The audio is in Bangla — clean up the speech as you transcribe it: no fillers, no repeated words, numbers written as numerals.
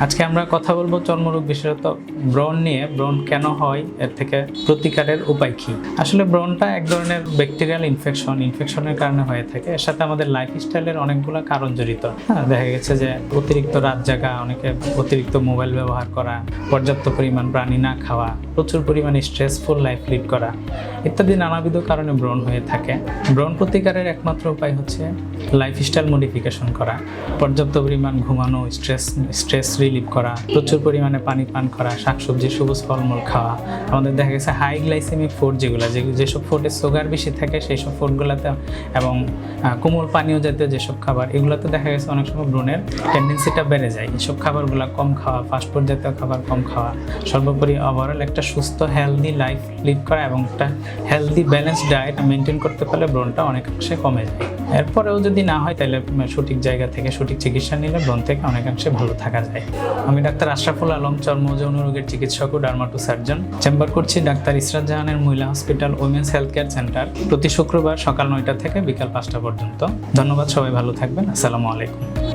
আজকে আমরা কথা বলবো চর্মরোগ বিশেষত ব্রণ নিয়ে। ব্রণ কেন হয়, এর থেকে প্রতিকারের উপায় কি। আসলে ব্রণটা এক ধরনের ব্যাকটেরিয়াল ইনফেকশনের কারণে হয়ে থাকে। এর সাথে আমাদের লাইফস্টাইলের অনেকগুলো কারণ জড়িত। দেখা গেছে যে অতিরিক্ত রাত জাগা, অনেকে অতিরিক্ত মোবাইল ব্যবহার করা, পর্যাপ্ত পরিমাণ পানি না খাওয়া, প্রচুর পরিমাণে স্ট্রেসফুল লাইফ লিড করা ইত্যাদি নানাবিধ কারণে ব্রণ হয়ে থাকে। ব্রণ প্রতিকারের একমাত্র উপায় হচ্ছে লাইফস্টাইল মডিফিকেশন করা, পর্যাপ্ত পরিমাণ ঘুমানো, স্ট্রেস রিলিভ করা, প্রচুর পরিমাণে পানি পান করা, শাকসবজি সবুজ ফলমূল খাওয়া। আমাদের দেখা গেছে হাই গ্লাইসেমিক ফুড যেসব ফুডে সুগার বেশি থাকে সেই সব ফুডগুলোতে, এবং কোমল পানীয় জাতীয় যেসব খাবার, এগুলোতে দেখা গেছে অনেক সময় ব্রণের টেন্ডেন্সিটা বেড়ে যায়। এইসব খাবারগুলো কম খাওয়া, ফাস্টফুড জাতীয় খাবার কম খাওয়া, সর্বোপরি ওভারঅল একটা সুস্থ হেলদি লাইফ লিড করা এবং একটা হেলদি ব্যালেন্স ডায়েট মেনটেন করতে পারলে ব্রণটা অনেকাংশে কমে যায়। এরপরেও যদি না হয় তাহলে সঠিক জায়গা থেকে সঠিক চিকিৎসা নিলে ব্রণ থেকে অনেকাংশে ভালো থাকা যায়। আমি ডাক্তার আশরাফুল আলম, চর্ম ও যৌন রোগের চিকিৎসক ও ডার্মাটো সার্জন। চেম্বার করছি ডাক্তার ইসরাত জাহানের মহিলা hospital women's health care centre, প্রতি শুক্রবার সকাল 9টা থেকে বিকাল 5টা পর্যন্ত। ধন্যবাদ, সবাই ভালো থাকবেন। আসসালামু আলাইকুম।